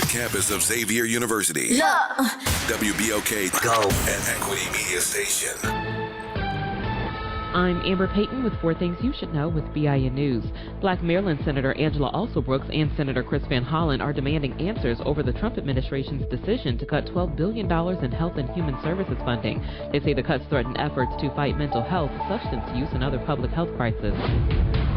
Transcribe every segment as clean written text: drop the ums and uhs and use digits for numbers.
the campus of Xavier University. Look. WBOK Go and Equity Media Station. I'm Amber Payton with 4 Things You Should Know with BIN News. Black Maryland Senator Angela Alsobrooks and Senator Chris Van Hollen are demanding answers over the Trump administration's decision to cut $12 billion in health and human services funding. They say the cuts threaten efforts to fight mental health, substance use, and other public health crises.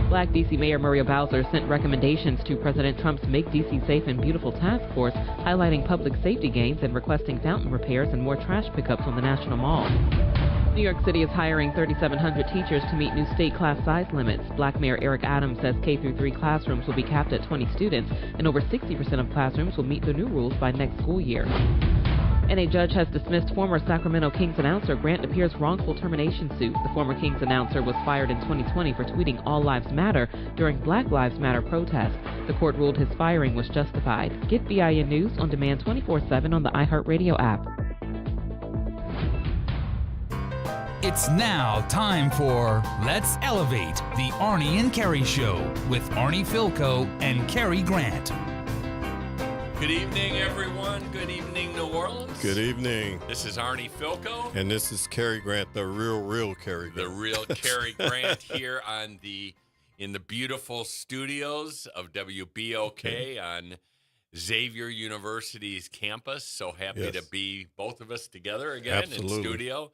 Black D.C. Mayor Muriel Bowser sent recommendations to President Trump's Make D.C. Safe and Beautiful task force, highlighting public safety gains and requesting fountain repairs and more trash pickups on the National Mall. New York City is hiring 3,700 teachers to meet new state class size limits. Black Mayor Eric Adams says K-3 classrooms will be capped at 20 students, and over 60% of classrooms will meet the new rules by next school year. And a judge has dismissed former Sacramento Kings announcer Grant Napier's wrongful termination suit. The former Kings announcer was fired in 2020 for tweeting All Lives Matter during Black Lives Matter protests. The court ruled his firing was justified. Get BIN News on demand 24/7 on the iHeartRadio app. It's now time for Let's Elevate, the Arnie and Carey Show with Arnie Filko and Carey Grant. Good evening, everyone. Good evening, New Orleans. Good evening. This is Arnie Filko. And this is Carey Grant, the real Carey Grant. The real Carey Grant here in the beautiful studios of WBOK on Xavier University's campus. So happy to be both of us together again in studio.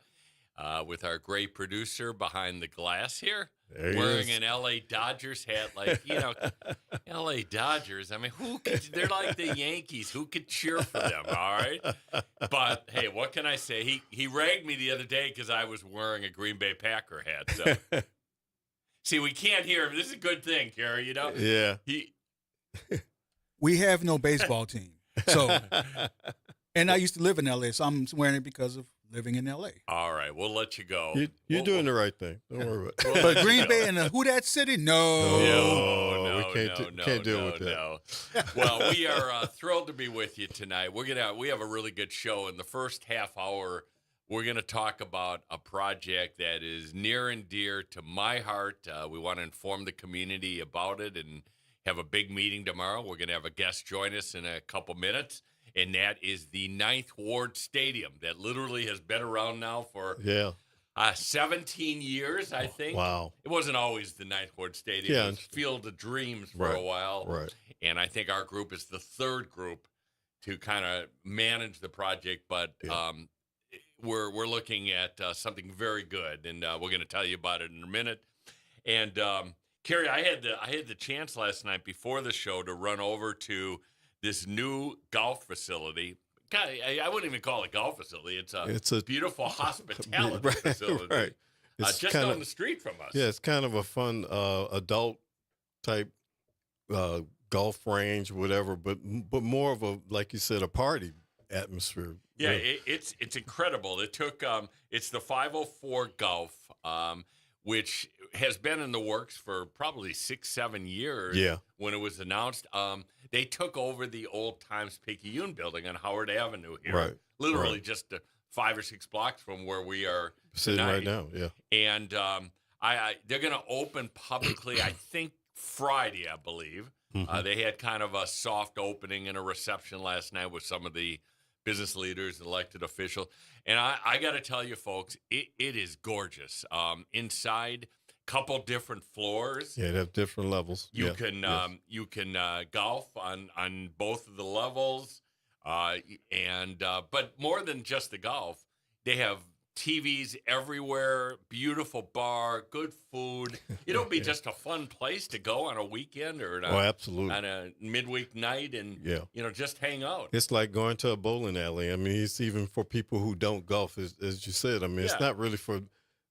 With our great producer behind the glass here, wearing an L.A. Dodgers hat, L.A. Dodgers. I mean, they're like the Yankees. Who could cheer for them, all right? But, hey, what can I say? He ragged me the other day because I was wearing a Green Bay Packer hat. So, see, we can't hear him. This is a good thing, Carey, you know? Yeah. We have no baseball team. So, and I used to live in L.A., so I'm wearing it because of living in L.A. All right, we'll let you go. You're doing the right thing. Don't worry about it. But Green Bay and who that city? No, we can't deal with that. Well, we are thrilled to be with you tonight. We have a really good show. In the first half hour, we're going to talk about a project that is near and dear to my heart. We want to inform the community about it and have a big meeting tomorrow. We're going to have a guest join us in a couple minutes. And that is the 9th Ward Stadium that literally has been around now for 17 years, I think. Wow. It wasn't always the 9th Ward Stadium. Yeah. It was Field of Dreams for a while. Right. And I think our group is the third group to kind of manage the project. But we're looking at something very good, and we're going to tell you about it in a minute. And, Carey, I had the chance last night before the show to run over to this new golf facility. God, I wouldn't even call it a golf facility. It's a beautiful hospitality facility. Right. It's just down the street from us. Yeah, it's kind of a fun adult type golf range, whatever, but more of a, like you said, a party atmosphere. Yeah, it's incredible. It took it's the 504 Golf, which has been in the works for probably 6-7 years. Yeah. When it was announced, they took over the old Times-Picayune building on Howard Avenue here. Right. Literally just 5 or 6 blocks from where we are sitting tonight. right now. Yeah. And they're going to open publicly, I think, Friday, I believe. Mm-hmm. They had kind of a soft opening and a reception last night with some of the business leaders, elected officials. And I got to tell you, folks, it is gorgeous. Inside, couple different floors. Yeah, they have different levels. You can golf on both of the levels, but more than just the golf, they have TVs everywhere, beautiful bar, good food. It'll be just a fun place to go on a weekend or absolutely. On a midweek night and just hang out. It's like going to a bowling alley. I mean, it's even for people who don't golf, as you said. I mean, it's not really for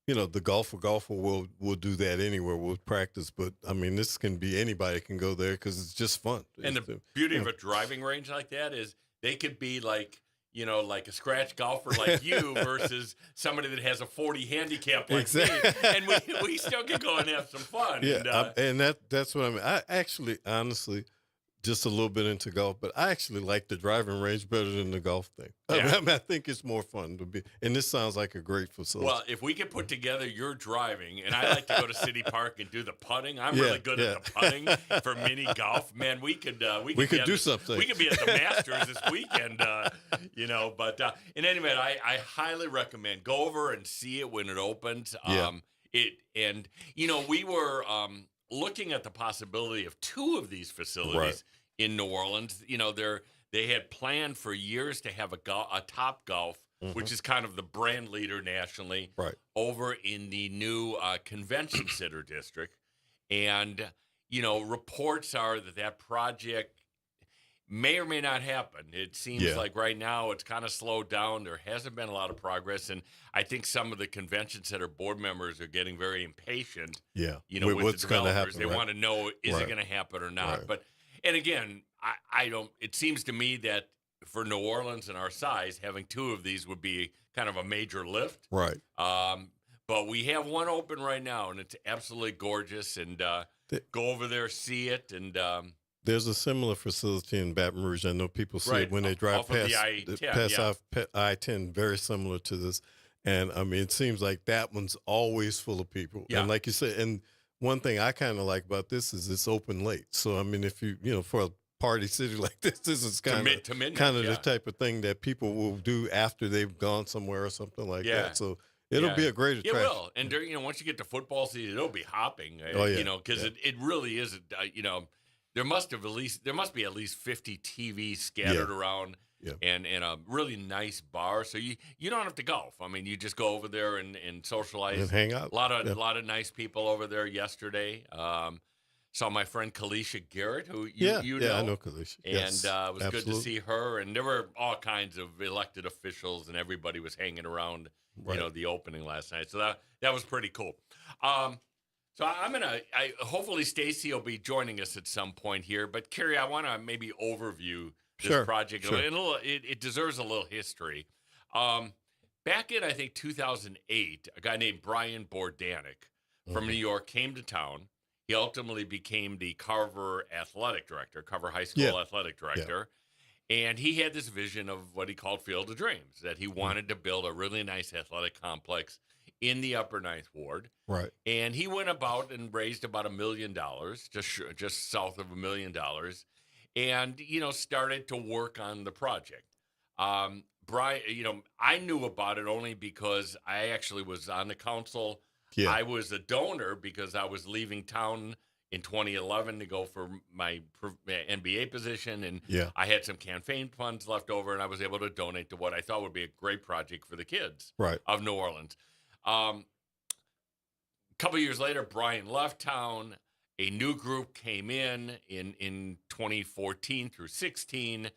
the golfer will do that anywhere. We'll practice, but I mean, this can be anybody can go there because it's just fun. And the beauty of a driving range like that is they could be like a scratch golfer like you versus somebody that has a 40 handicap like me, and we still can go and have some fun. Yeah, and that's what I mean. I actually, honestly, just a little bit into golf, but I actually like the driving range better than the golf thing. Yeah. I mean, I think it's more fun to be, and this sounds like a great facility. Well, if we could put together your driving, and I like to go to City Park and do the putting. I'm really good at the putting for mini golf. Man, we could do something. We could be at the Masters this weekend, you know. But in any event, I highly recommend go over and see it when it opens. We were looking at the possibility of two of these facilities in New Orleans. You know, they had planned for years to have a Top Golf, which is kind of the brand leader nationally, over in the new convention center district. And, you know, reports are that project may or may not happen. It seems like right now it's kind of slowed down. There hasn't been a lot of progress. And I think some of the convention center board members are getting very impatient, you know, with what's the going to developers. happen. They want to know, is it going to happen or not? But, and again, I don't, it seems to me that for New Orleans and our size, having two of these would be kind of a major lift. Right. But we have one open right now, and it's absolutely gorgeous. And go over there, see it, and there's a similar facility in Baton Rouge. I know people see it when they drive off of the I-10, very similar to this. And, I mean, it seems like that one's always full of people. Yeah. And like you said, and one thing I kind of like about this is it's open late. So, I mean, if you know, for a party city like this is kind of the type of thing that people will do after they've gone somewhere or something like that. So it'll be a great attraction. It will. And, you know, once you get to football season, it'll be hopping, you know, because it really is, you know, there must be at least 50 TVs scattered around and a really nice bar. So you don't have to golf. I mean, you just go over there and socialize. And hang out. A lot of nice people over there yesterday. Saw my friend Kalisha Garrett, who you know. I know Kalisha. And it was good to see her. And there were all kinds of elected officials, and everybody was hanging around, you know, the opening last night. So that was pretty cool. So hopefully Stacy will be joining us at some point here. But Carey, I want to maybe overview this project. Sure. It deserves a little history. Back in, I think, 2008, a guy named Brian Bordanik from New York came to town. He ultimately became the Carver High School athletic director. And he had this vision of what he called Field of Dreams, that he wanted to build a really nice athletic complex in the Upper Ninth Ward. Right. And he went about and raised about $1 million, just south of $1 million, and, you know, started to work on the project. Brian, you know, I knew about it only because I actually was on the council. Yeah. I was a donor because I was leaving town in 2011 to go for my NBA position, and I had some campaign funds left over, and I was able to donate to what I thought would be a great project for the kids of New Orleans. A couple of years later, Brian left town. A new group came in 2014 through 16,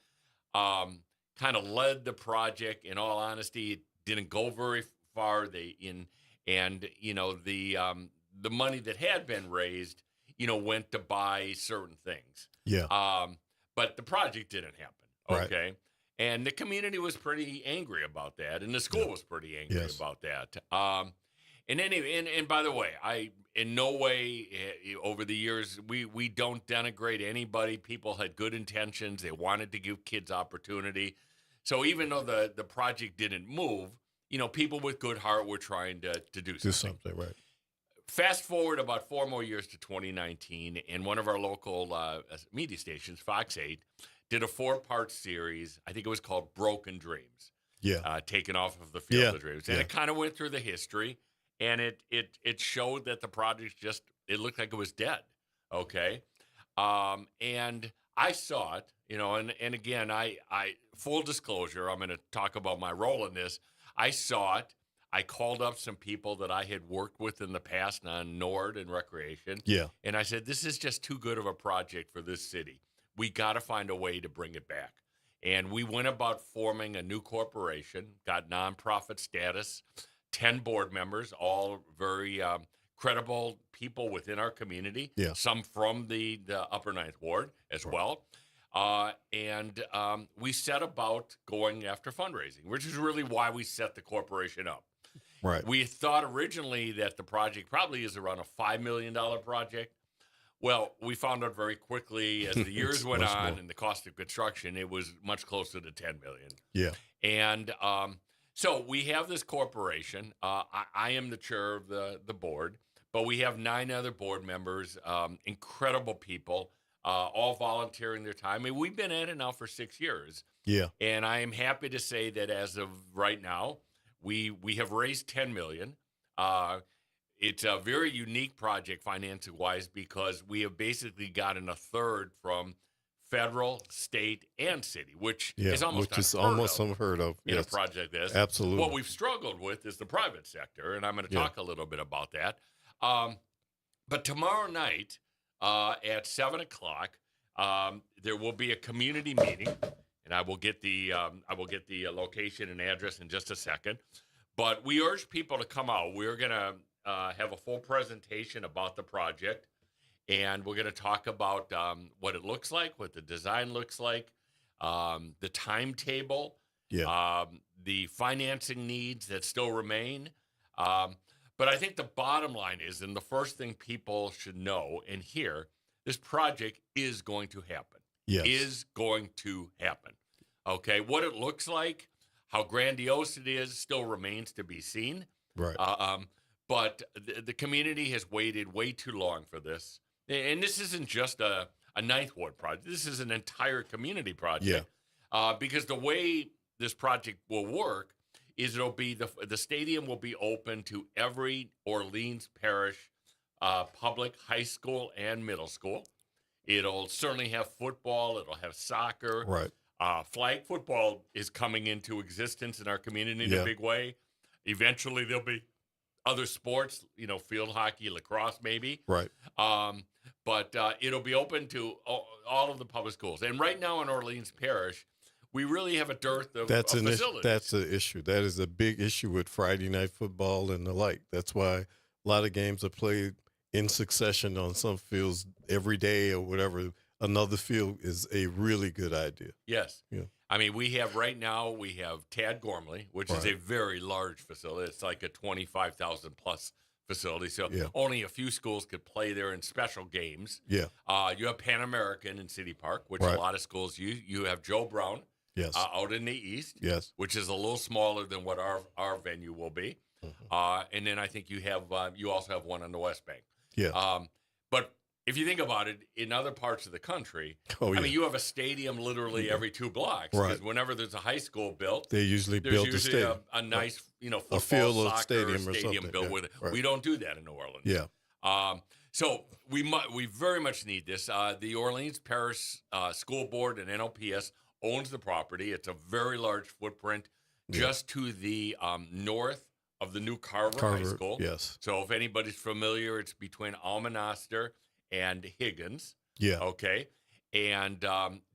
kind of led the project. In all honesty, it didn't go very far. And you know, the money that had been raised, you know, went to buy certain things. Yeah. But the project didn't happen. Okay. Right. And the community was pretty angry about that, and the school was pretty angry about that. And by the way, I in no way over the years we don't denigrate anybody. People had good intentions; they wanted to give kids opportunity. So even though the project didn't move, you know, people with good heart were trying to do something. Do something, right? Fast forward about 4 more years to 2019, and one of our local media stations, Fox 8, did a 4-part series. I think it was called Broken Dreams. Yeah. Taken off of the Field of Dreams. And it kind of went through the history, and it showed that the project it looked like it was dead. Okay. And I saw it, you know, and again, I full disclosure, I'm going to talk about my role in this. I saw it. I called up some people that I had worked with in the past on NORD and Recreation. Yeah. And I said, this is just too good of a project for this city. We got to find a way to bring it back. And we went about forming a new corporation, got nonprofit status, 10 board members, all very credible people within our community, some from the Upper Ninth Ward as well. And we set about going after fundraising, which is really why we set the corporation up. Right. We thought originally that the project probably is around a $5 million project. Well, we found out very quickly as the years It's went much on more. and the cost of construction, it was much closer to 10 million. Yeah. And so we have this corporation. I am the chair of the board, but we have 9 other board members, incredible people, all volunteering their time. I mean, we've been at it now for 6 years. Yeah. And I am happy to say that as of right now, we have raised 10 million. It's a very unique project financing wise because we have basically gotten a third from federal, state, and city, which Yeah. is almost Which is unheard almost of unheard of. in a Yes. project this. Absolutely. What we've struggled with is the private sector, and I'm going to talk a little bit about that. But tomorrow night at 7:00, there will be a community meeting, and I will get the location and address in just a second. But we urge people to come out. We're going to have a full presentation about the project, and we're going to talk about what it looks like, what the design looks like, the timetable, the financing needs that still remain. But I think the bottom line is, and the first thing people should know and hear, this project is going to happen. Yes. Is going to happen. Okay, what it looks like, how grandiose it is, still remains to be seen. Right. But the community has waited way too long for this. And this isn't just a Ninth Ward project. This is an entire community project. Yeah. Because the way this project will work is it'll be the stadium will be open to every Orleans Parish public high school and middle school. It'll certainly have football. It'll have soccer. Right. Flag football is coming into existence in our community in a big way. Eventually, there'll be other sports, field hockey, lacrosse, maybe. Right. But it'll be open to all of the public schools. And right now in Orleans Parish, we really have a dearth of facilities. That's an issue. That is a big issue with Friday night football and the like. That's why a lot of games are played in succession on some fields every day or whatever. Another field is a really good idea. Yes. Yeah. I mean, we have Tad Gormley, which is a very large facility. It's like a 25,000 plus facility. So only a few schools could play there in special games. Yeah. You have Pan American in City Park, which Right. a lot of schools use. You have Joe Brown out in the east, which is a little smaller than what our venue will be. Mm-hmm. And then I think you also have one on the West Bank. Yeah. But if you think about it, in other parts of the country, I mean, you have a stadium literally every 2 blocks. Right. Because whenever there's a high school built, they usually build a stadium. A nice, football, a field soccer, or stadium or something built with it. Right. We don't do that in New Orleans. Yeah. So we very much need this. The Orleans Parish School Board and NOPS owns the property. It's a very large footprint just to the north of the new Carver High School. Yes. So if anybody's familiar, it's between Almonaster and Higgins. Yeah. Okay. And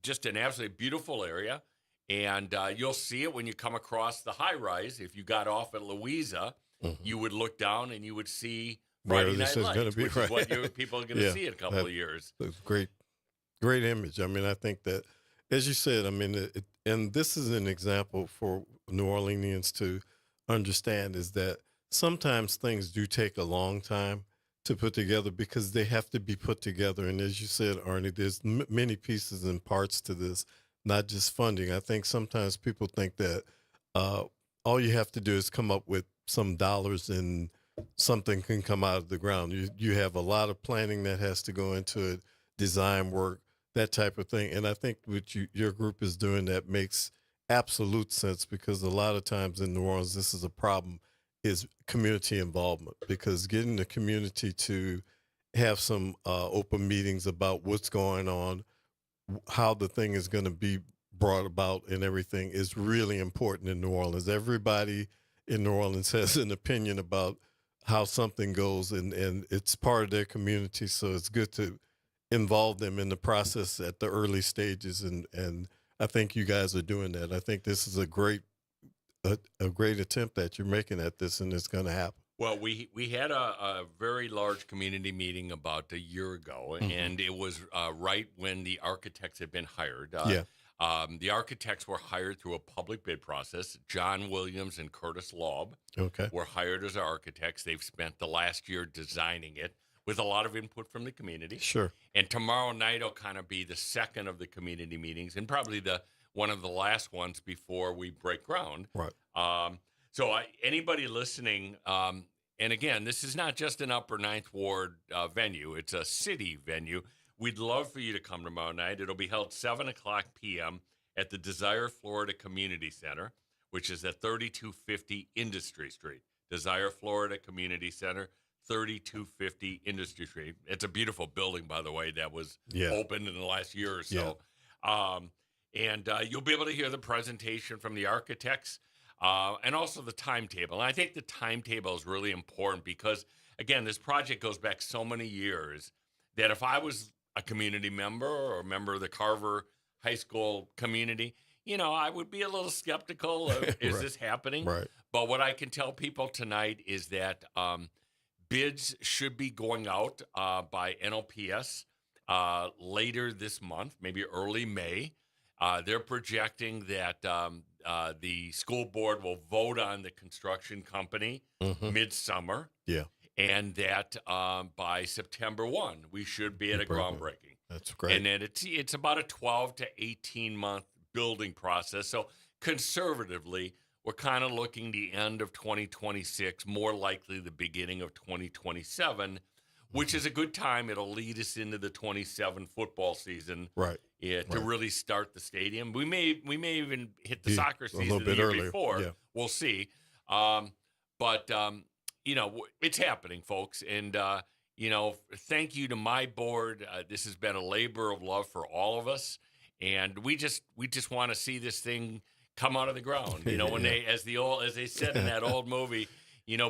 just an absolutely beautiful area. And you'll see it when you come across the high rise. If you got off at Louisa, you would look down and you would see Friday Night Lights, which is what people are going to see in a couple of years. It's great image. I mean, I think that, as you said, I mean, and this is an example for New Orleanians to understand, is that sometimes things do take a long time to put together because they have to be put together. And as you said, Arnie, there's many pieces and parts to this, not just funding. I think sometimes people think that all you have to do is come up with some dollars and something can come out of the ground. You have a lot of planning that has to go into it, design work, that type of thing. And I think what your group is doing that makes absolute sense, because a lot of times in New Orleans, this is a problem, is community involvement, because getting the community to have some open meetings about what's going on, how the thing is going to be brought about and everything is really important in New Orleans. Everybody in New Orleans has an opinion about how something goes, and it's part of their community. So it's good to involve them in the process at the early stages. And I think you guys are doing that. I think this is a great attempt that you're making at this, and it's going to happen. Well, we had a very large community meeting about a year ago, and it was right when the architects had been hired. The architects were hired through a public bid process. John Williams and Curtis Laub were hired as architects. They've spent the last year designing it. with a lot of input from the community. Sure. And tomorrow night will kind of be the second of the community meetings and probably one of the last ones before we break ground. Right. So anybody listening, and again, this is not just an Upper Ninth Ward venue. It's a city venue. We'd love for you to come tomorrow night. It'll be held 7 o'clock p.m. at the Desire Florida Community Center, which is at 3250 Industry Street. Desire Florida Community Center, 3250 Industry Street. It's a beautiful building, by the way, that was opened in the last year or so. Yeah. And you'll be able to hear the presentation from the architects and also the timetable. And I think the timetable is really important because, again, this project goes back so many years that if I was a community member or a member of the Carver High School community, I would be a little skeptical of, is Right. this happening? Right. But what I can tell people tonight is that bids should be going out by NLPS later this month, maybe early May. They're projecting that the school board will vote on the construction company midsummer. Yeah. And that by September 1, we should be at a groundbreaking. That's great. And then it's about a 12 to 18-month building process. So conservatively, we're kind of looking the end of 2026, more likely the beginning of 2027, which is a good time. It'll lead us into the 27 football season. Right. Yeah, to really start the stadium. We may even hit the soccer season little the bit year earlier. before. Yeah. We'll see. But it's happening, folks. And, thank you to my board. This has been a labor of love for all of us. And we just want to see this thing come out of the ground. When as they said in that old movie,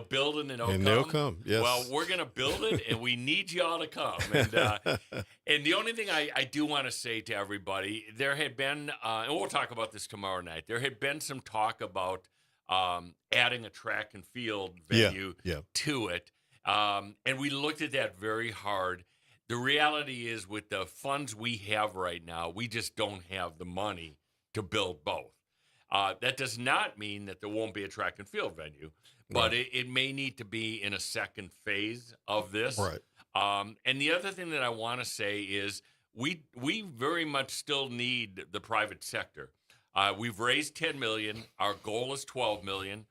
building and they'll come. Yes. Well, we're going to build it, and we need y'all to come. And the only thing I do want to say to everybody, there had been, and we'll talk about this tomorrow night, there had been some talk about adding a track and field venue to it. And we looked at that very hard. The reality is with the funds we have right now, we just don't have the money to build both. That does not mean that there won't be a track and field venue, but it may need to be in a second phase of this. Right. And the other thing that I want to say is we very much still need the private sector. We've raised $10 million. Our goal is $12 million.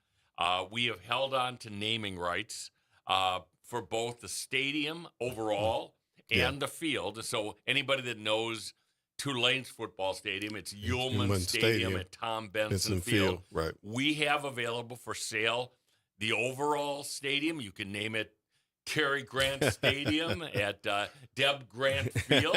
We have held on to naming rights for both the stadium overall and the field. So anybody that knows Tulane's football stadium, it's Ullman Stadium at Tom Benson Field. Right. We have available for sale the overall stadium. You can name it Cary Grant Stadium at Deb Grant Field.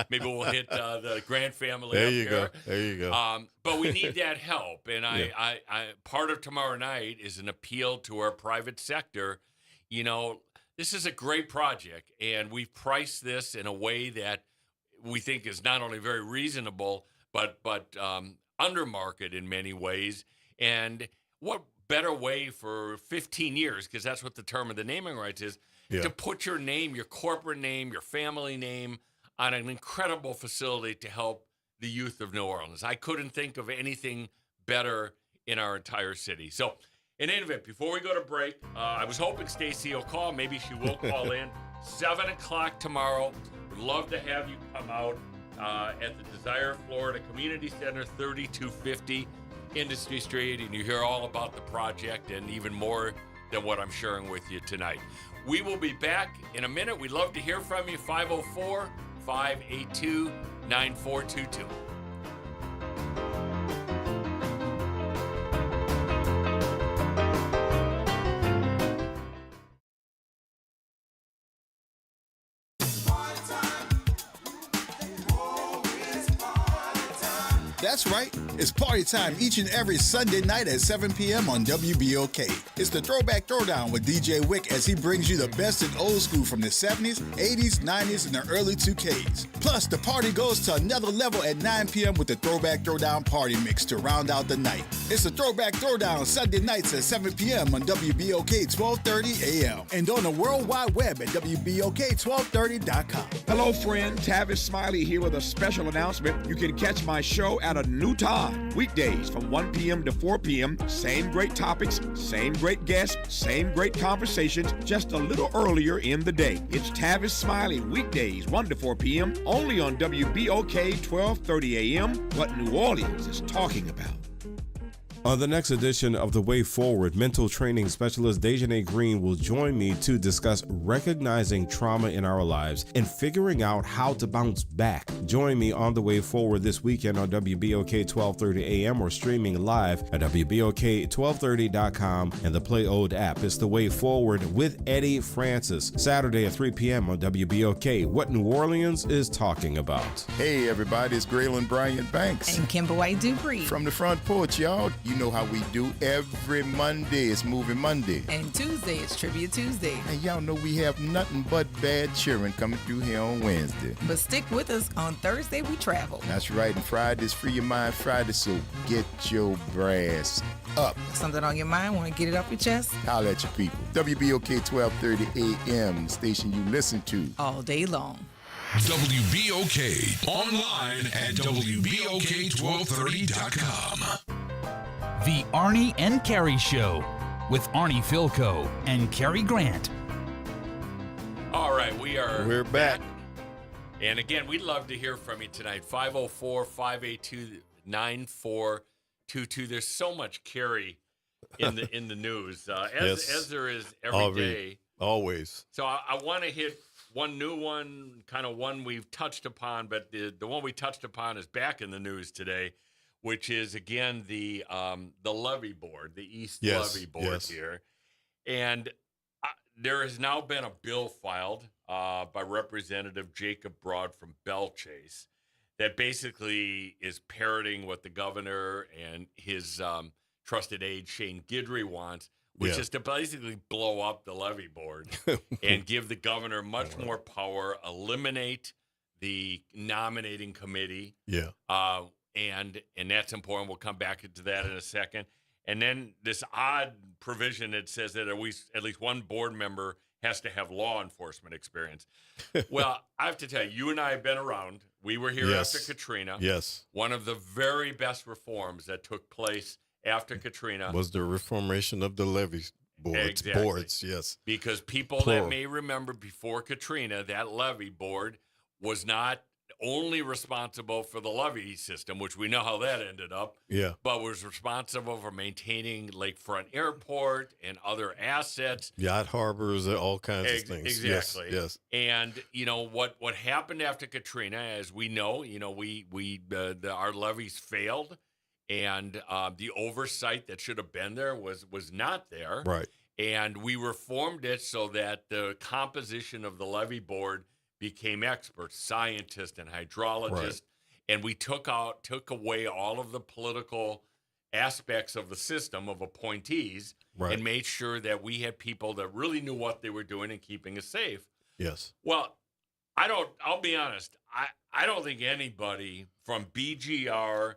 Maybe we'll hit the Grant family There up you here. go. There you go. But we need that help. And I part of tomorrow night is an appeal to our private sector. This is a great project, and we've priced this in a way that we think is not only very reasonable, but under market in many ways. And what better way for 15 years, because that's what the term of the naming rights is, to put your name, your corporate name, your family name on an incredible facility to help the youth of New Orleans. I couldn't think of anything better in our entire city. So in any event, before we go to break, I was hoping Stacy will call. Maybe she will call in. 7 o'clock tomorrow. Would love to have you come out at the Desire Florida Community Center, 3250 Industry Street, and you hear all about the project and even more than what I'm sharing with you tonight. We will be back in a minute. We'd love to hear from you, 504-582-9422. That's right. It's party time each and every Sunday night at 7 p.m. on WBOK. It's the Throwback Throwdown with DJ Wick as he brings you the best in old school from the 70s, 80s, 90s, and the early 2Ks. Plus, the party goes to another level at 9 p.m. with the Throwback Throwdown Party Mix to round out the night. It's the Throwback Throwdown Sunday nights at 7 p.m. on WBOK 1230 a.m. and on the World Wide Web at WBOK1230.com. Hello, friend. Tavis Smiley here with a special announcement. You can catch my show at a new time. Weekdays from 1 p.m. to 4 p.m. Same great topics, same great guests, same great conversations, just a little earlier in the day. It's Tavis Smiley weekdays 1 to 4 p.m. only on WBOK 1230 a.m. What New Orleans is talking about. On the next edition of The Way Forward, mental training specialist Dejanay Green will join me to discuss recognizing trauma in our lives and figuring out how to bounce back. Join me on The Way Forward this weekend on WBOK 1230 AM or streaming live at WBOK1230.com and the Play Old app. It's The Way Forward with Eddie Francis, Saturday at 3 p.m. on WBOK. What New Orleans is talking about. Hey everybody, it's Graylin Bryant Banks. And Kimber White Dupree. From the front porch, y'all. You know how we do every Monday. It's Moving Monday. And Tuesday is Trivia Tuesday. And y'all know we have nothing but bad cheering coming through here on Wednesday. But stick with us. On Thursday, we travel. That's right. And Friday's Free Your Mind Friday, so get your brass up. Something on your mind? Want to get it off your chest? Holla at your people. WBOK 1230 AM, the station you listen to. All day long. WBOK. Online at WBOK1230.com. The Arnie and Carey Show with Arnie Philco and Carey Grant. All right, We're back. And again, we'd love to hear from you tonight. 504-582-9422. There's so much Carey in the news, as there is every day. Always. So I want to hit one new one, kind of one we've touched upon, but the one we touched upon is back in the news today, which is, again, the levee board, the East Levee Board here. And there has now been a bill filed by Representative Jacob Broad from Bellchase that basically is parroting what the governor and his trusted aide, Shane Guidry, wants, which is to basically blow up the levee board and give the governor much more power, eliminate the nominating committee. And that's important. We'll come back to that in a second. And then this odd provision that says that at least one board member has to have law enforcement experience. Well, I have to tell you, you and I have been around. We were here after Katrina. One of the very best reforms that took place after Katrina was the reformation of the levee boards. Boards, yes. Because people that may remember before Katrina, that levee board was not only responsible for the levee system, which we know how that ended up, but was responsible for maintaining Lakefront Airport and other assets. Yacht harbors, all kinds of things. Exactly. Yes. And, what happened after Katrina, as we know, our levees failed, and the oversight that should have been there was not there. Right. And we reformed it so that the composition of the levee board became experts, scientists and hydrologists, and we took away all of the political aspects of the system of appointees and made sure that we had people that really knew what they were doing and keeping us safe. Yes. Well, I'll be honest, I don't think anybody from BGR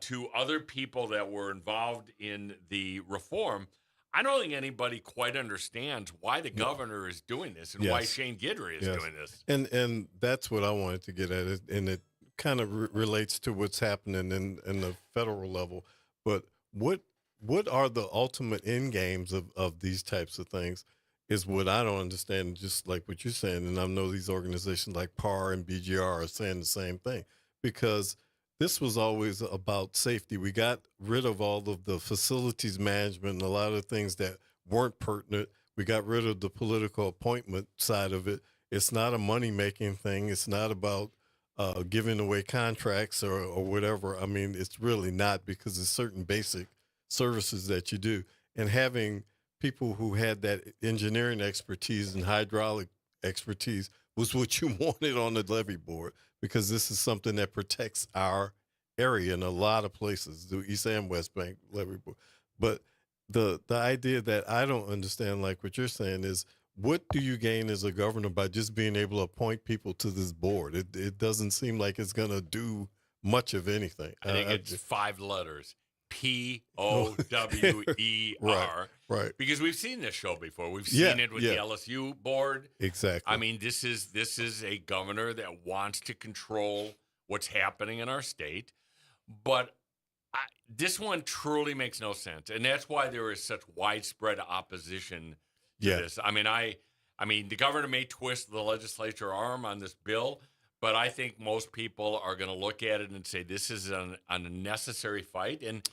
to other people that were involved in the reform, I don't think anybody quite understands why the governor is doing this and why Shane Guidry is doing this. And that's what I wanted to get at, and it kind of relates to what's happening in the federal level. But what are the ultimate end games of these types of things is what I don't understand, just like what you're saying. And I know these organizations like PAR and BGR are saying the same thing, because this was always about safety. We got rid of all of the facilities management and a lot of things that weren't pertinent. We got rid of the political appointment side of it. It's not a money-making thing. It's not about giving away contracts or whatever. I mean, it's really not, because there's certain basic services that you do. And having people who had that engineering expertise and hydraulic expertise was what you wanted on the levee board, because this is something that protects our area in a lot of places, the East and West Bank levee board. But the idea that I don't understand, like what you're saying, is what do you gain as a governor by just being able to appoint people to this board? It doesn't seem like it's going to do much of anything. I think it's 5 letters. POWER. Right. Because we've seen this show before. We've seen it with the LSU board. Exactly. I mean, this is a governor that wants to control what's happening in our state. But this one truly makes no sense, and that's why there is such widespread opposition to this. I mean, the governor may twist the legislature arm on this bill, but I think most people are going to look at it and say this is an unnecessary fight. And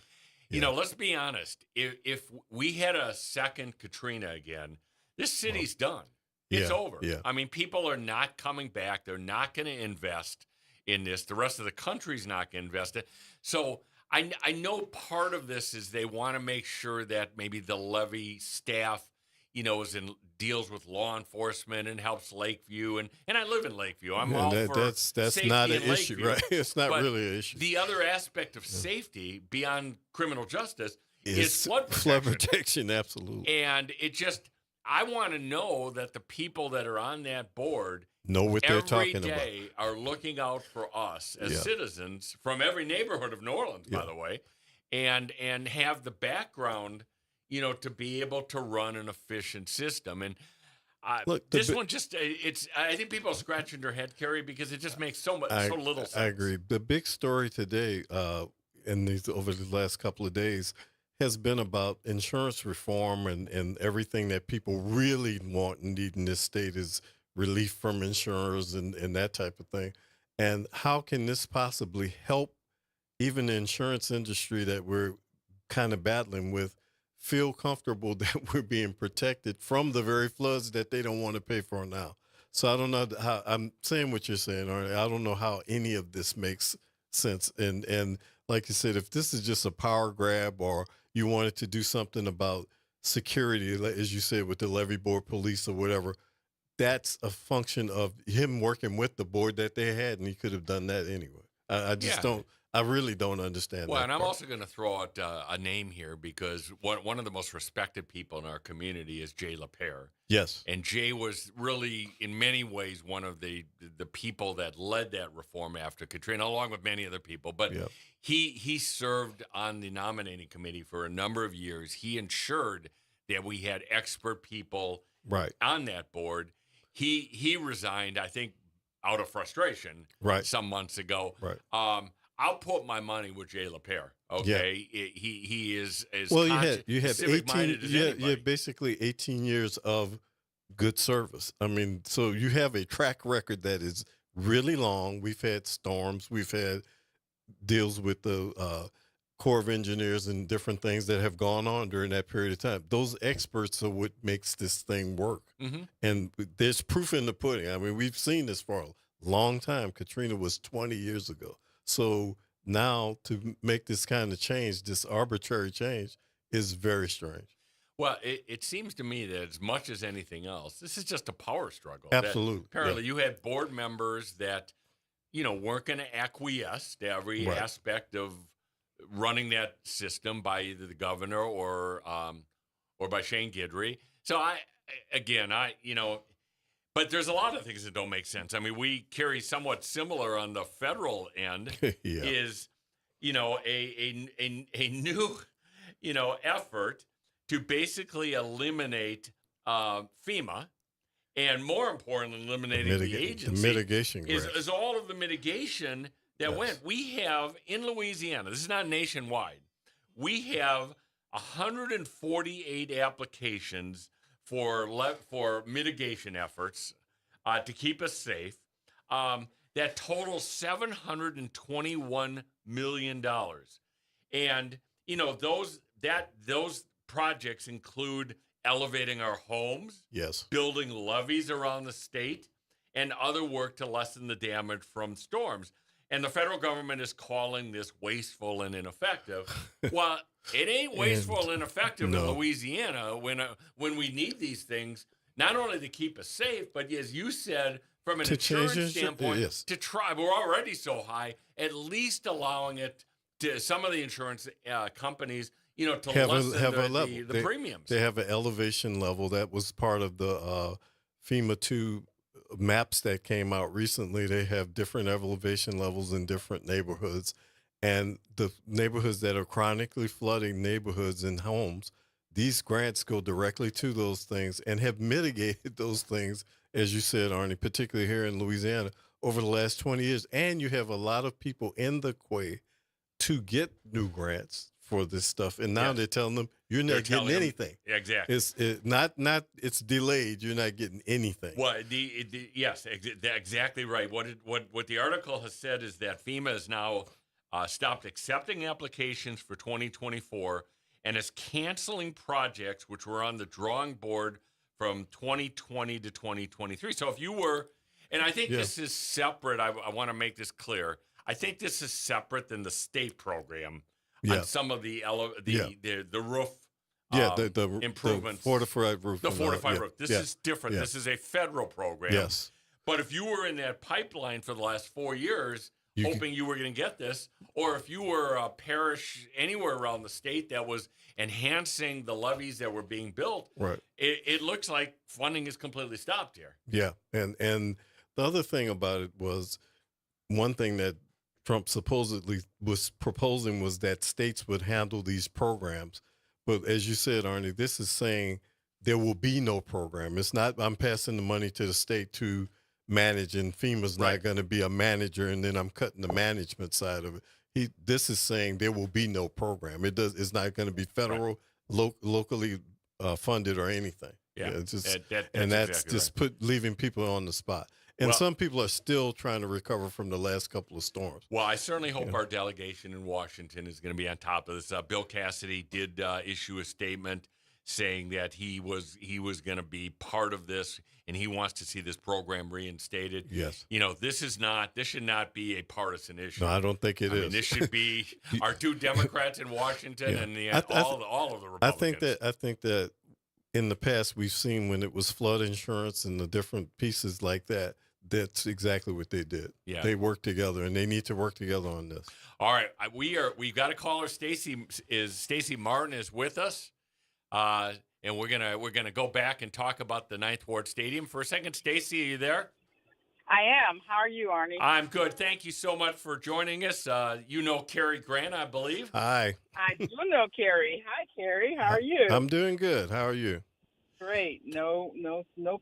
you know, let's be honest. If we had a second Katrina again, this city's done. It's over. Yeah. I mean, people are not coming back. They're not going to invest in this. The rest of the country's not going to invest it. So I know part of this is they want to make sure that maybe the levee staff, you know, deals with law enforcement and helps Lakeview. And I live in Lakeview. I'm all for that's safety not an in issue, Lakeview. right? It's not But really an issue. The other aspect of safety beyond criminal justice is flood Flood protection. protection, absolutely. And it just, I want to know that the people that are on that board Know what they're every talking day are looking out for us as Yeah. citizens from every neighborhood of New Orleans, by the way, and have the background, you know, to be able to run an efficient system. And Look, this one just, I think people are scratching their head, Carey, because it just makes so little sense. I agree. The big story today, over the last couple of days, has been about insurance reform and everything that people really want and need in this state is relief from insurers and that type of thing. And how can this possibly help even the insurance industry that we're kind of battling with feel comfortable that we're being protected from the very floods that they don't want to pay for now? So I don't know how I'm saying what you're saying, Arnie. I don't know how any of this makes sense. And like you said, if this is just a power grab or you wanted to do something about security, as you said, with the levee board police or whatever, that's a function of him working with the board that they had, and he could have done that anyway. I really don't understand Well, that and I'm part. also going to throw out a name here because one of the most respected people in our community is Jay LaPierre. Yes. And Jay was really, in many ways, one of the people that led that reform after Katrina, along with many other people. But he served on the nominating committee for a number of years. He ensured that we had expert people on that board. He resigned, I think, out of frustration some months ago. Right. I'll put my money with Jay LaPierre. Okay, he is as well. You had civic 18. minded as anybody. You had basically 18 years of good service. I mean, so you have a track record that is really long. We've had storms. We've had deals with the Corps of Engineers and different things that have gone on during that period of time. Those experts are what makes this thing work. Mm-hmm. And there's proof in the pudding. I mean, we've seen this for a long time. Katrina was 20 years ago. So now to make this kind of change, this arbitrary change, is very strange. Well, it seems to me that as much as anything else, this is just a power struggle. Absolutely. Apparently, you had board members that, you know, weren't going to acquiesce to every aspect of running that system by either the governor or by Shane Guidry. So but there's a lot of things that don't make sense. I mean, we carry somewhat similar on the federal end. Is, you know, a new, you know, effort to basically eliminate FEMA, and more importantly, eliminating the agency. The mitigation grants. Is all of the mitigation that went. We have in Louisiana. This is not nationwide. We have 148 applications for mitigation efforts to keep us safe. That totals $721 million. And, you know, those projects include elevating our homes, building levees around the state, and other work to lessen the damage from storms. And the federal government is calling this wasteful and ineffective. Well, it ain't wasteful and ineffective in Louisiana when we need these things, not only to keep us safe, but as you said, from an insurance standpoint, to try. We're already so high, at least allowing it to some of the insurance companies, you know, to lessen the premiums. They have an elevation level. That was part of the FEMA 2 maps that came out recently. They have different elevation levels in different neighborhoods. And the neighborhoods that are chronically flooding neighborhoods and homes, these grants go directly to those things and have mitigated those things, as you said, Arnie, particularly here in Louisiana, over the last 20 years. And you have a lot of people in the Quay to get new grants for this stuff, and now they're telling them you're not getting anything. Exactly. It's delayed. You're not getting anything. Well, yes, exactly right. What the article has said is that FEMA has now stopped accepting applications for 2024 and is canceling projects which were on the drawing board from 2020 to 2023. So if you were, and I think this is separate. I want to make this clear. I think this is separate than the state program on some of the roof. The improvements. The fortified roof. The fortified roof. This is different. This is a federal program. Yes. But if you were in that pipeline for the last 4 years, hoping you were going to get this, or if you were a parish anywhere around the state that was enhancing the levees that were being built, it looks like funding is completely stopped here. Yeah. And the other thing about it was, one thing that Trump supposedly was proposing was that states would handle these programs. But as you said, Arnie, this is saying there will be no program. It's not, I'm passing the money to the state to manage, and FEMA's not going to be a manager, and then I'm cutting the management side of it. This is saying there will be no program. It's not going to be federal, locally funded or anything. Yeah, it's just, that's exactly just right. leaving people on the spot. And some people are still trying to recover from the last couple of storms. Well, I certainly hope our delegation in Washington is going to be on top of this. Bill Cassidy did issue a statement saying that he was going to be part of this, and he wants to see this program reinstated. Yes. This should not be a partisan issue. No, I don't think it is. This should be our two Democrats in Washington and all of the Republicans. I think that in the past we've seen when it was flood insurance and the different pieces like that, that's exactly what they did. Yeah. They worked together, and they need to work together on this. All right. We've got a caller. Stacey Martin is with us. And we're gonna go back and talk about the Ninth Ward Stadium for a second. Stacey, are you there? I am. How are you, Arnie? I'm good. Thank you so much for joining us. You know Carey Grant, I believe. Hi. I do know Carey. Hi, Carey. How are you? I'm doing good. How are you? Great. No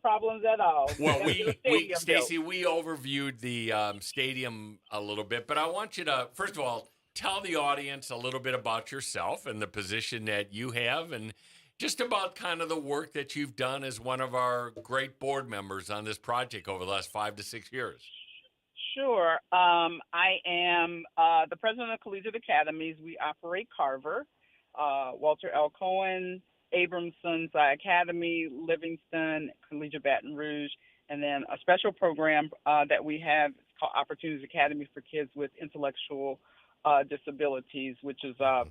problems at all. Well, Stacey, we overviewed the stadium a little bit, but I want you to, first of all, tell the audience a little bit about yourself and the position that you have, and just about kind of the work that you've done as one of our great board members on this project over the last 5 to 6 years. Sure. I am the president of Collegiate Academies. We operate Carver, Walter L. Cohen, Abramson's Academy, Livingston, Collegiate Baton Rouge, and then a special program that we have called Opportunities Academy for kids with intellectual disabilities, which is a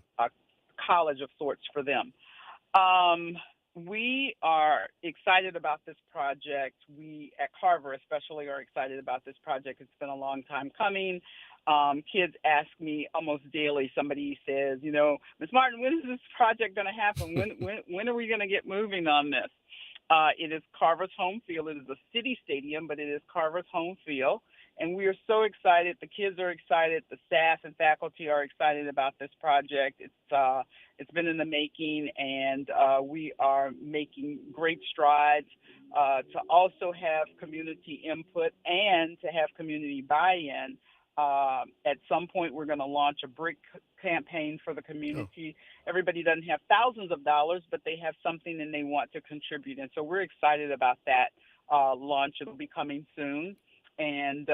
college of sorts for them. We are excited about this project. We at Carver especially are excited about this project. It's been a long time coming. Kids ask me almost daily. Somebody says, Ms. Martin, when is this project going to happen? When are we going to get moving on this? It is Carver's home field. It is a city stadium, but it is Carver's home field. And we are so excited. The kids are excited. The staff and faculty are excited about this project. It's been in the making, and we are making great strides to also have community input and to have community buy-in. At some point, we're going to launch a brick campaign for the community. Everybody doesn't have thousands of dollars, but they have something and they want to contribute. And so we're excited about that launch. It'll be coming soon. And,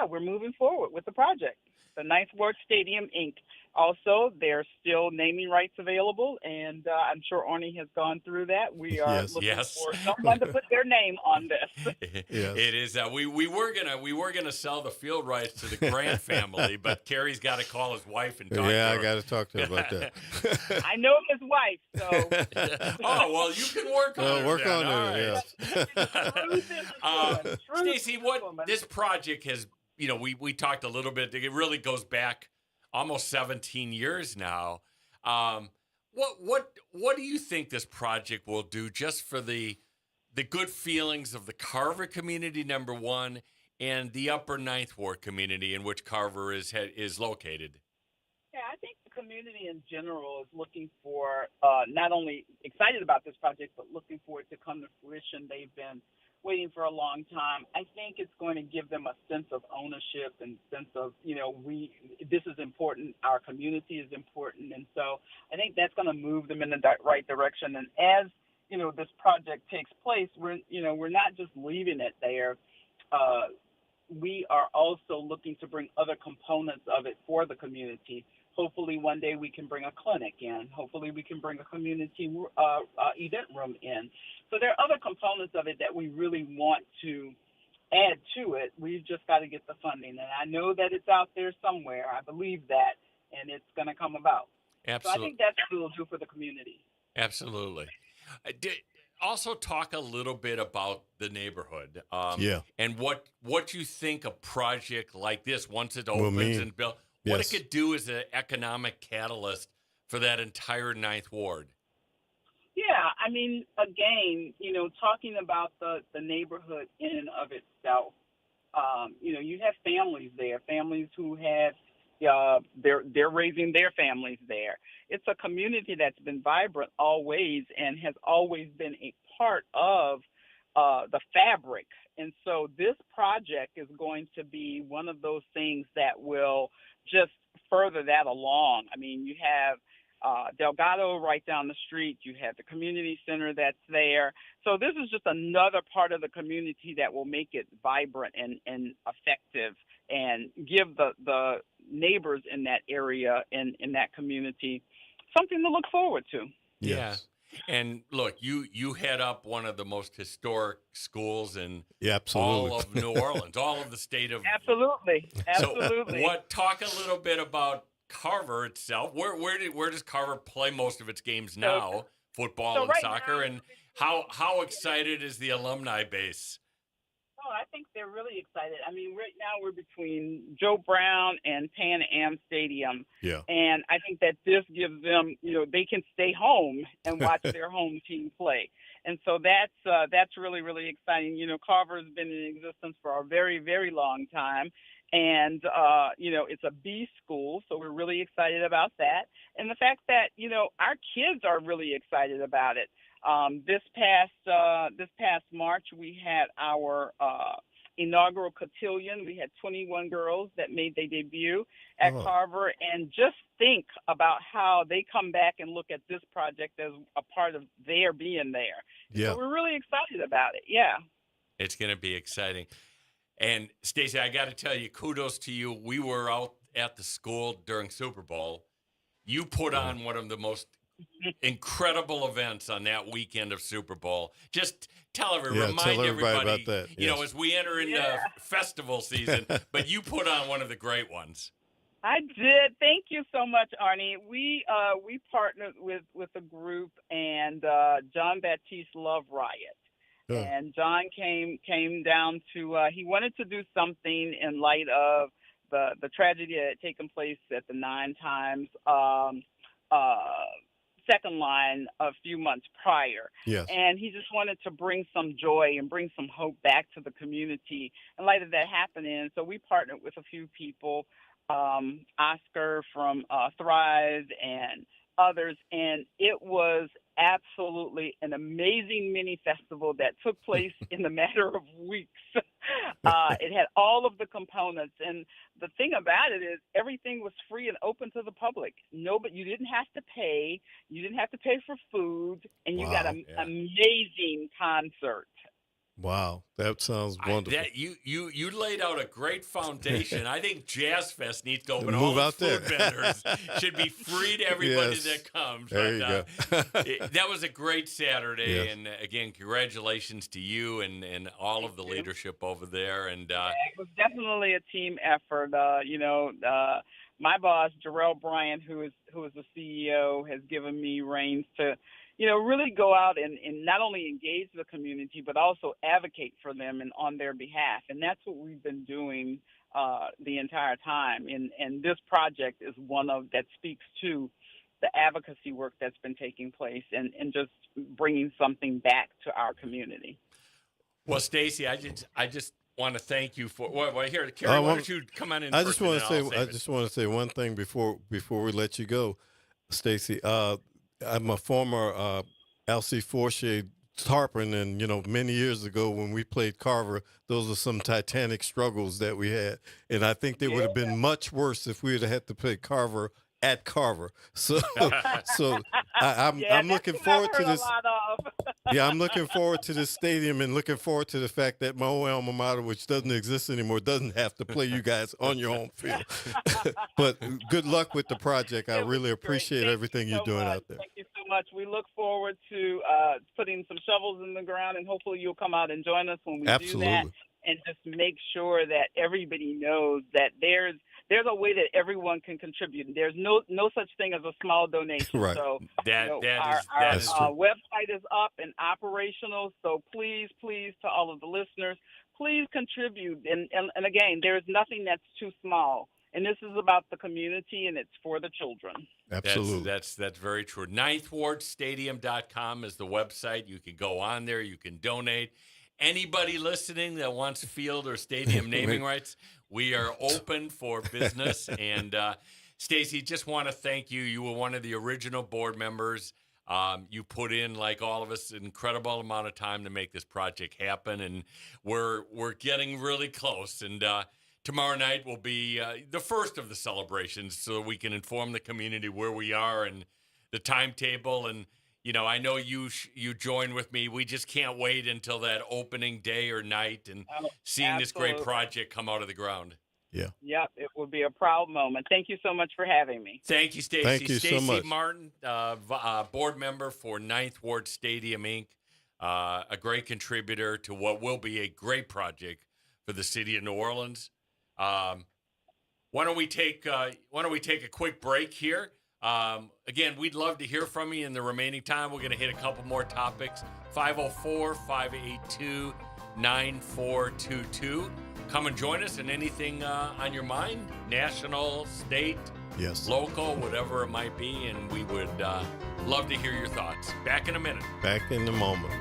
we're moving forward with the project. The Ninth Ward Stadium, Inc. Also, there's still naming rights available, and I'm sure Arnie has gone through that. We are looking for someone to put their name on this. It is. We were gonna sell the field rights to the Grant family, but Carey's got to call his wife and talk to her. Yeah, I got to talk to her about that. I know his wife, so. Oh well, you can work on it. Work on it. Yeah. Stacey, this project has. We talked a little bit. It really goes back almost 17 years now. What do you think this project will do just for the good feelings of the Carver community, number one, and the Upper Ninth Ward community in which Carver is located? Yeah, I think the community in general is looking for not only excited about this project, but looking for it to come to fruition. They've been waiting for a long time. I think it's going to give them a sense of ownership and sense of, this is important. Our community is important. And so I think that's going to move them in the right direction. And as, this project takes place, we're not just leaving it there. We are also looking to bring other components of it for the community. Hopefully one day we can bring a clinic in. Hopefully we can bring a community event room in. So there are other components of it that we really want to add to it. We've just got to get the funding. And I know that it's out there somewhere. I believe that, and it's going to come about. Absolutely. So I think that's what we'll do for the community. Absolutely. Also talk a little bit about the neighborhood. And what you think a project like this, once it opens and built, what it could do as an economic catalyst for that entire Ninth Ward. Yeah, I mean, again, talking about the neighborhood in and of itself, you have families there, families who have, they're raising their families there. It's a community that's been vibrant always and has always been a part of the fabric. And so this project is going to be one of those things that will just further that along. I mean, you have Delgado right down the street. You have the community center that's there. So this is just another part of the community that will make it vibrant and effective and give the neighbors in that area and in that community something to look forward to. Yes. Yeah. And look, you head up one of the most historic schools in all of New Orleans, all of the state of... Absolutely. So talk a little bit about Carver itself. Where does Carver play most of its games now, football and soccer, now, and how excited is the alumni base? Oh, I think they're really excited. I mean, right now we're between Joe Brown and Pan Am Stadium. Yeah. And I think that this gives them, they can stay home and watch their home team play. And so that's really, really exciting. Carver's been in existence for a very, very long time. And, it's a B school, so we're really excited about that. And the fact that, our kids are really excited about it. This past March, we had our inaugural cotillion. We had 21 girls that made their debut at Carver. And just think about how they come back and look at this project as a part of their being there. Yeah. So we're really excited about it. Yeah. It's going to be exciting. And Stacey, I got to tell you, kudos to you. We were out at the school during Super Bowl. You put on one of the most incredible events on that weekend of Super Bowl. Just remind everybody about that. Yes. As we enter into festival season, but you put on one of the great ones. I did. Thank you so much, Arnie. We partnered with a group and John Baptiste Love Riot. And John came down to, he wanted to do something in light of the tragedy that had taken place at the 9 Times second line a few months prior. Yes. And he just wanted to bring some joy and bring some hope back to the community in light of that happening. So we partnered with a few people, Oscar from Thrive and others, and it was absolutely an amazing mini festival that took place in a matter of weeks. It had all of the components, and the thing about it is everything was free and open to the public. But you didn't have to pay. You didn't have to pay for food, and you got an amazing concert. Wow, that sounds wonderful. You laid out a great foundation. I think Jazz Fest needs to open. All the food vendors should be free to everybody that comes. There you go. That was a great Saturday, and again, congratulations to you and all of the leadership over there. And it was definitely a team effort. My boss, Jarrell Bryant, who is the CEO, has given me reins to really go out and not only engage the community, but also advocate for them and on their behalf. And that's what we've been doing the entire time. And this project is one that speaks to the advocacy work that's been taking place and just bringing something back to our community. Well, Stacey, I just want to thank you for here, Carey, why don't you come on in? I just want to say one thing before we let you go, Stacey. I'm a former LC Fortier Tarpon, and many years ago when we played Carver, those are some titanic struggles that we had, and I think they would have been much worse if we would have had to play Carver at Carver. So, I'm looking forward to this. Yeah, I'm looking forward to this stadium and looking forward to the fact that my own alma mater, which doesn't exist anymore, doesn't have to play you guys on your home field. But good luck with the project. I really appreciate everything you're doing out there. Thank you so much. We look forward to putting some shovels in the ground, and hopefully you'll come out and join us when we do that. And just make sure that everybody knows that there's a way that everyone can contribute. There's no such thing as a small donation. Right. So that is our website is up and operational. So please, to all of the listeners, please contribute. And again, there's nothing that's too small. And this is about the community, and it's for the children. Absolutely. That's very true. 9thWardStadium.com is the website. You can go on there. You can donate. Anybody listening that wants field or stadium naming rights, we are open for business. And Stacy, just want to thank you. You were one of the original board members. You put in, like all of us, an incredible amount of time to make this project happen, and we're getting really close. And tomorrow night will be the first of the celebrations, so we can inform the community where we are and the timetable. And I know you join with me. We just can't wait until that opening day or night and seeing this great project come out of the ground. Yeah. Yep, it will be a proud moment. Thank you so much for having me. Thank you, Stacy. Thank you so much. Stacy Martin, board member for 9th Ward Stadium, Inc., a great contributor to what will be a great project for the city of New Orleans. Why don't we take a quick break here? Again, we'd love to hear from you in the remaining time. We're going to hit a couple more topics. 504-582-9422. Come and join us in anything on your mind, national, state, local, whatever it might be, and we would love to hear your thoughts. Back in a minute. Back in a moment.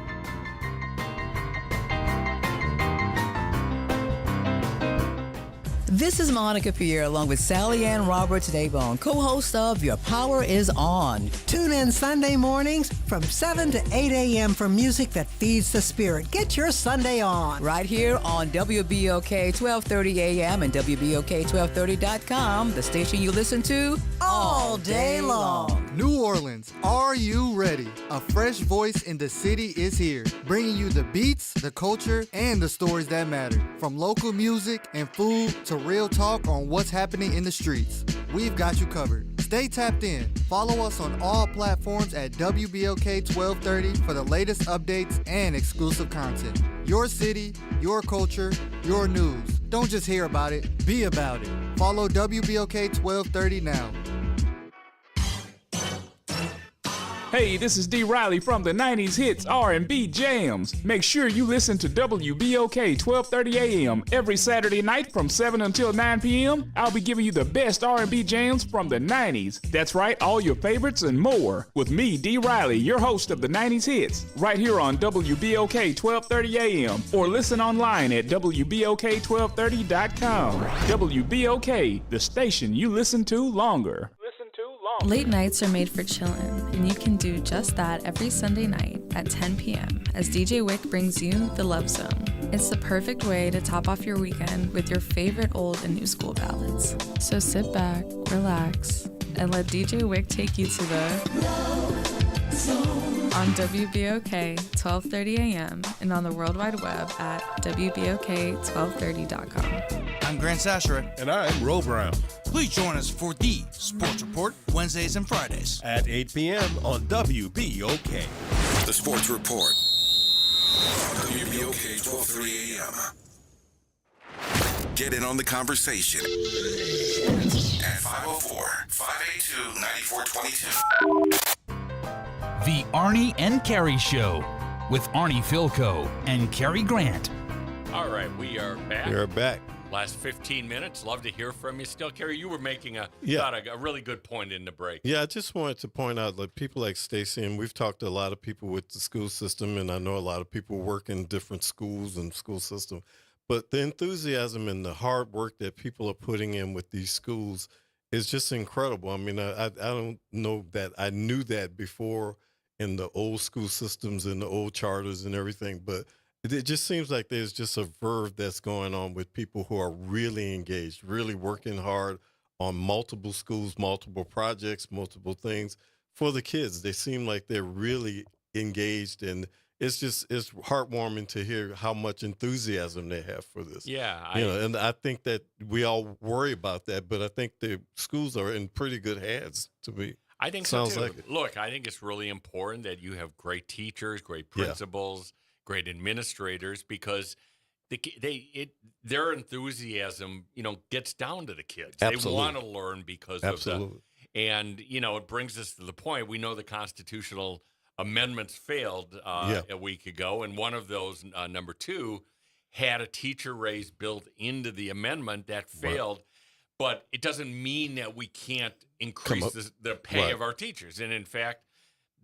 This is Monica Pierre along with Sally Ann Roberts-Daybone, co-host of Your Power is On. Tune in Sunday mornings from 7 to 8 a.m. for music that feeds the spirit. Get your Sunday on. Right here on WBOK 1230 a.m. and WBOK1230.com, the station you listen to all day long. New Orleans, are you ready? A fresh voice in the city is here, bringing you the beats, the culture, and the stories that matter. From local music and food to real talk on what's happening in the streets. We've got you covered. Stay tapped in. Follow us on all platforms at WBOK 1230 for the latest updates and exclusive content. Your city, your culture, your news. Don't just hear about it, be about it. Follow WBOK 1230 now. Hey, this is D. Riley from the 90s Hits R&B Jams. Make sure you listen to WBOK 1230 AM every Saturday night from 7 until 9 p.m. I'll be giving you the best R&B jams from the 90s. That's right, all your favorites and more. With me, D. Riley, your host of the 90s Hits, right here on WBOK 1230 AM, or listen online at WBOK1230.com. WBOK, the station you listen to longer. Late nights are made for chillin', and you can do just that every Sunday night at 10 p.m. as DJ Wick brings you The Love Zone. It's the perfect way to top off your weekend with your favorite old and new school ballads. So sit back, relax, and let DJ Wick take you to the Love Zone on WBOK 1230 a.m. and on the World Wide Web at WBOK1230.com. I'm Grant Sasheret. And I'm Ro Brown. Please join us for the Sports Report Wednesdays and Fridays at 8 p.m. on WBOK. The Sports Report. WBOK 1230 AM. Get in on the conversation at 504-582-9422. The Arnie and Carey Show with Arnie Philco and Carey Grant. All right, we are back. We are back. Last 15 minutes. Love to hear from you still. Carey, you were making a really good point in the break. Yeah, I just wanted to point out that people like Stacy, and we've talked to a lot of people with the school system, and I know a lot of people work in different schools and school system. But the enthusiasm and the hard work that people are putting in with these schools is just incredible. I mean, I don't know that I knew that before in the old school systems and the old charters and everything. But it just seems like there's just a verve that's going on with people who are really engaged, really working hard on multiple schools, multiple projects, multiple things for the kids. They seem like they're really engaged, and it's heartwarming to hear how much enthusiasm they have for this. Yeah. And I think that we all worry about that, but I think the schools are in pretty good hands to me. I think Sounds so too. like it. Look, I think it's really important that you have great teachers, great principals, great administrators, because their enthusiasm, gets down to the kids. Absolutely. They want to learn because Absolutely. of and it brings us to the point. We know the constitutional amendments failed a week ago, and one of those, number 2, had a teacher raise built into the amendment that failed. Right. But it doesn't mean that we can't increase the pay of our teachers. And in fact,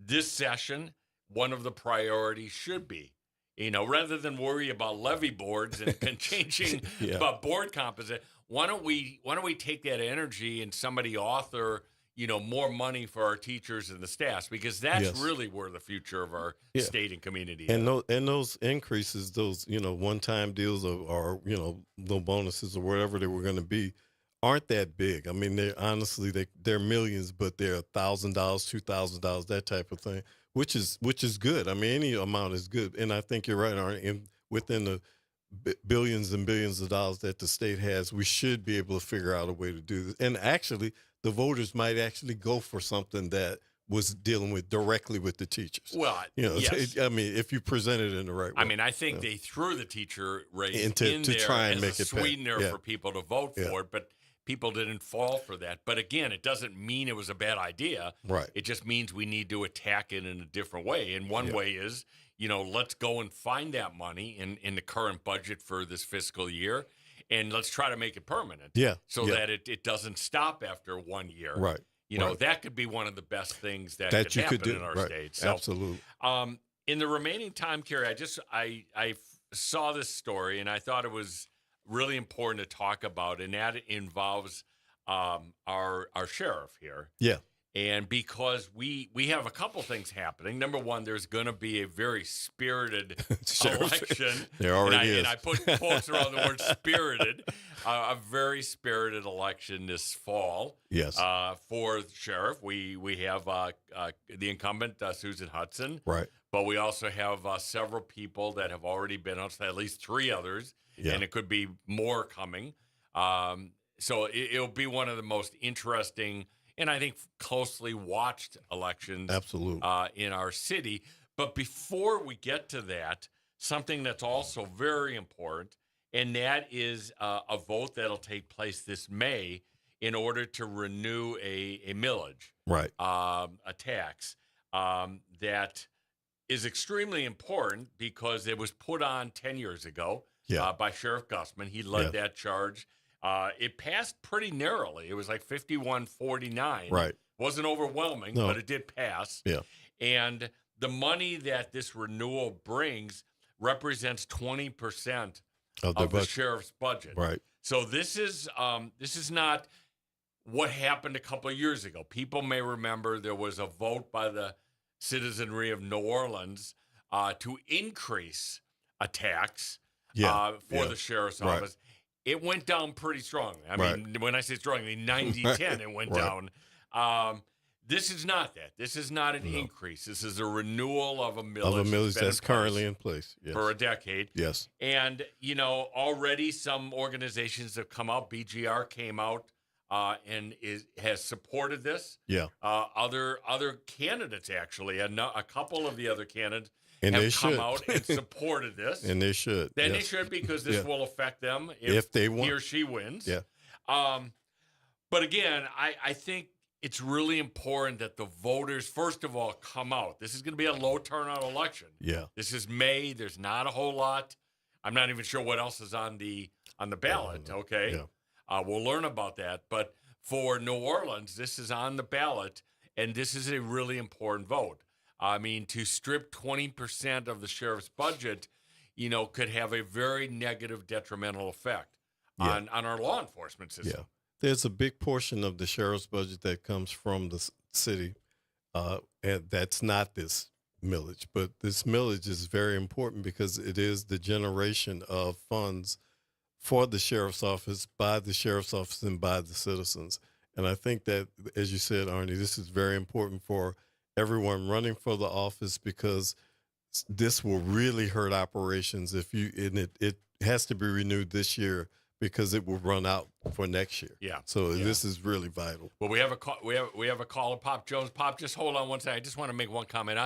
this session, one of the priorities should be, rather than worry about levy boards and changing about board composition, why don't we take that energy and somebody author, more money for our teachers and the staffs, because that's really where the future of our state and community is. And those increases, those, one-time deals or little bonuses or whatever they were going to be, aren't that big. I mean, they're millions, but they're $1,000, $2,000, that type of thing, which is good. I mean, any amount is good. And I think you're right, Arnie. Within the billions and billions of dollars that the state has, we should be able to figure out a way to do this. And actually, the voters might actually go for something that was dealing with directly with the teachers. Well, yes. I mean, if you present it in the right way. I mean, I think they threw the teacher raise in to there try and as make a it sweetener for people to vote for it, but people didn't fall for that. But again, it doesn't mean it was a bad idea. Right. It just means we need to attack it in a different way. And one way is, let's go and find that money in the current budget for this fiscal year, and let's try to make it permanent. So that it doesn't stop after 1 year. Right. That could be one of the best things that you happen could do in our state. So, absolutely. In the remaining time, Carey, I saw this story, and I thought it was really important to talk about, and that involves our sheriff here. Yeah. And because we have a couple things happening. Number one, there's going to be a very spirited election. There already is. And I put quotes around the word spirited. A very spirited election this fall. Yes. For the sheriff, we have the incumbent, Susan Hudson. Right. But we also have several people that have already been on, at least 3 others. Yeah. And it could be more coming. So it'll be one of the most interesting and I think closely watched elections absolutely in our city. But before we get to that, something that's also very important, and that is a vote that'll take place this May in order to renew a millage, right? A tax that is extremely important because it was put on 10 years ago by Sheriff Gussman. He led that charge. It passed pretty narrowly. It was like 51-49. Right. Wasn't overwhelming, but it did pass. Yeah. And the money that this renewal brings represents 20% of the sheriff's budget. Right. So this is not what happened a couple of years ago. People may remember there was a vote by the citizenry of New Orleans to increase a tax for the sheriff's office. It went down pretty strongly. I mean, when I say strongly, I mean 90-10 it went down. This is not that. This is not an increase. This is a renewal of a millage. Of a millage that's currently in place. Yes. For a decade. Yes. And, already some organizations have come out. BGR came out and has supported this. Yeah. Other candidates, actually, a couple of the other candidates and have come out and supported this. And they should. Then they should, because this will affect them if they want. He or she wins. Yeah. But again, I think it's really important that the voters, first of all, come out. This is going to be a low turnout election. Yeah. This is May. There's not a whole lot. I'm not even sure what else is on the ballot. Okay. Yeah. We'll learn about that. But for New Orleans, this is on the ballot, and this is a really important vote. I mean, to strip 20% of the sheriff's budget, could have a very negative, detrimental effect on our law enforcement system. Yeah. There's a big portion of the sheriff's budget that comes from the city, and that's not this millage. But this millage is very important because it is the generation of funds for the sheriff's office, by the sheriff's office, and by the citizens. And I think that, as you said, Arnie, this is very important for everyone running for the office because this will really hurt operations it has to be renewed this year because it will run out for next year. Yeah. So this is really vital. Well, we have a call. We have a caller, Pop Jones. Pop, just hold on one second. I just want to make one comment.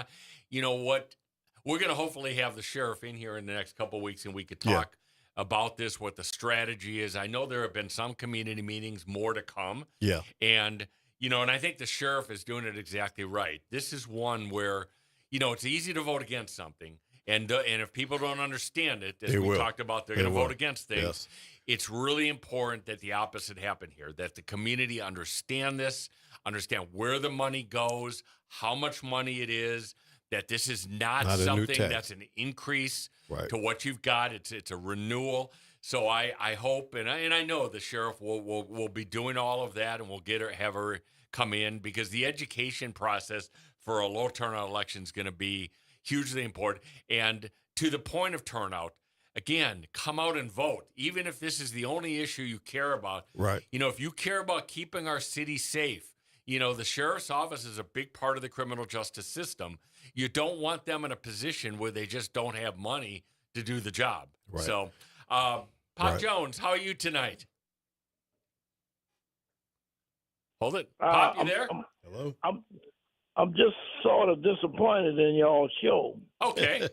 You know what? We're going to hopefully have the sheriff in here in the next couple of weeks, and we could talk about this, what the strategy is. I know there have been some community meetings, more to come. Yeah. And, and I think the sheriff is doing it exactly right. This is one where, it's easy to vote against something. And if people don't understand it, as we talked about, they're going to vote against things. Yes. It's really important that the opposite happen here, that the community understand this, understand where the money goes, how much money it is, that this is not something that's an increase to what you've got. It's a renewal. So I hope, and I know the sheriff will be doing all of that, and we'll have her come in because the education process for a low turnout election is going to be hugely important. And to the point of turnout, again, come out and vote, even if this is the only issue you care about. Right. If you care about keeping our city safe, the sheriff's office is a big part of the criminal justice system. You don't want them in a position where they just don't have money to do the job. Right. So, Pop Jones, how are you tonight? Hold it. Pop, you there? Hello? I'm just sort of disappointed in y'all's show. Okay.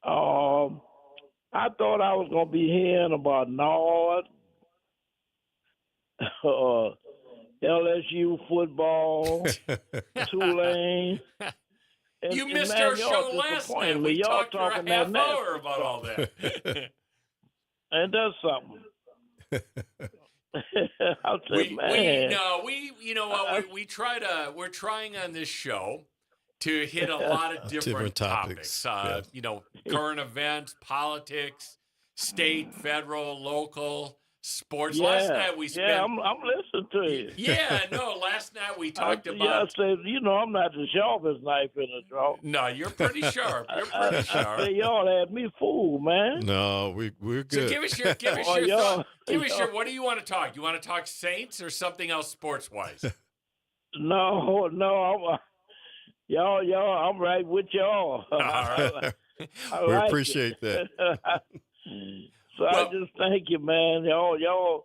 I thought I was going to be hearing about Nord, LSU football, Tulane. You missed our show last night. We talked for a half hour about all that. And that's something. I'll say, man. We're trying on this show to hit a lot of different topics. Current events, politics, state, federal, local, sports. Last night we spent. Yeah, I'm listening to you. Last night we talked about. I said, I'm not the sharpest knife in the drawer. No, you're pretty sharp. You're pretty sharp. I say, y'all had me fooled, man. No, we're good. So give us your thought. Give us your. What do you want to talk? You want to talk Saints or something else sports wise? No, y'all, I'm right with y'all. All right. We appreciate that. So I just thank you, man. Y'all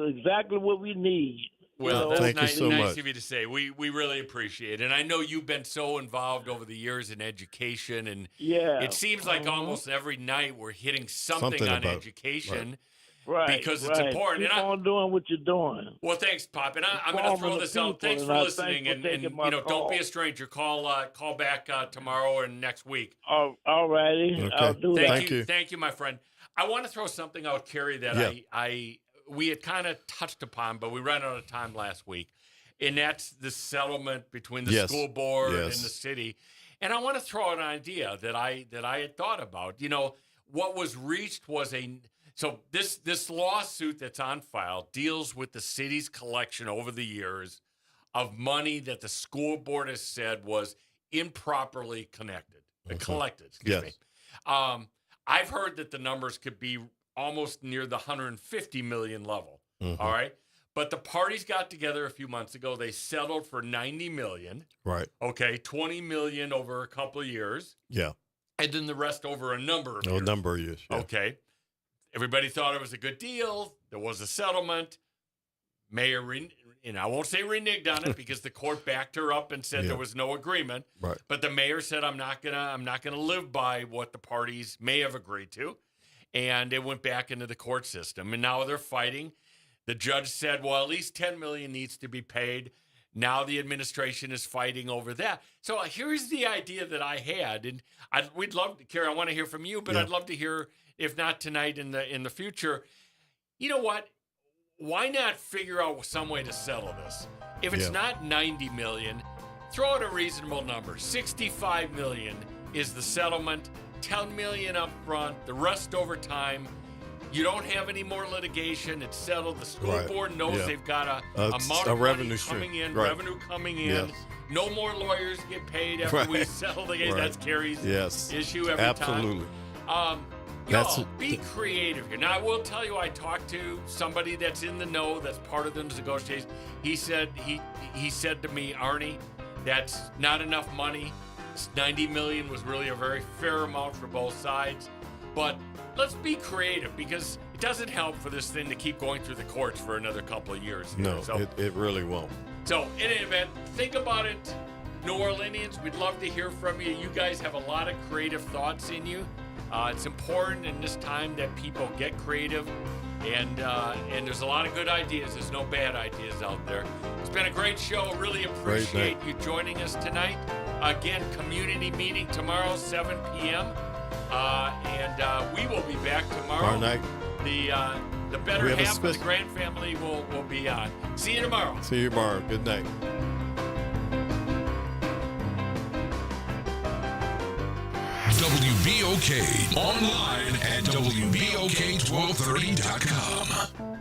exactly what we need. Well, that's thank nice, you so nice much. of you to say. We really appreciate it. And I know you've been so involved over the years in education, and it seems like almost every night we're hitting something on education. Right, because it's important. Keep on doing what you're doing. Well, thanks, Pop. And I'm going to throw this out. Thanks for listening. And don't be a stranger. Call back tomorrow or next week. All righty. Okay. I'll do that. Thank you, my friend. I want to throw something out, Carey, that we had kind of touched upon, but we ran out of time last week. And that's the settlement between the school board and the city. And I want to throw out an idea that I had thought about. What was reached was So this lawsuit that's on file deals with the city's collection over the years of money that the school board has said was improperly collected. Excuse me. I've heard that the numbers could be almost near the $150 million level. All right. But the parties got together a few months ago. They settled for $90 million. Right. Okay. $20 million over a couple of years. Yeah. And then the rest over a number of years. A number of years. Yeah. Okay. Everybody thought it was a good deal. There was a settlement. Mayor, I won't say reneged on it because the court backed her up and said there was no agreement. Right. But the mayor said, I'm not gonna live by what the parties may have agreed to, and it went back into the court system. And now they're fighting. The judge said, well, at least $10 million needs to be paid. Now the administration is fighting over that. So here's the idea that I had, and we'd love to, Carey, I want to hear from you, but I'd love to hear. If not tonight, in the future, you know what? Why not figure out some way to settle this? If it's not $90 million, throw out a reasonable number. $65 million is the settlement. $10 million up front, the rest over time. you don't have any more litigation. It's settled. The school Right. board knows Yeah. they've got a amount a of revenue money stream. coming in, Right. revenue coming in. Yes. No more lawyers get paid after we Right. settle the case. Right. That's Carrie's Yes. issue every Absolutely. time. That's Y'all, be creative here. Now, I will tell you, I talked to somebody that's in the know, that's part of the negotiations. He said he said to me, Arnie, that's not enough money. $90 million was really a very fair amount for both sides. But let's be creative, because it doesn't help for this thing to keep going through the courts for another couple of years. No, So, it really won't. so in any event, think about it. New Orleanians, we'd love to hear from you. You guys have a lot of creative thoughts in you. It's important in this time that people get creative, and there's a lot of good ideas. There's no bad ideas out there. It's been a great show. Really appreciate you joining us tonight. Again, community meeting tomorrow, 7 p.m. And we will be back tomorrow. Tomorrow night. The better We have a half of the Grant family will be on. See you tomorrow. See you tomorrow. Good night. WBOK online at WBOK1230.com.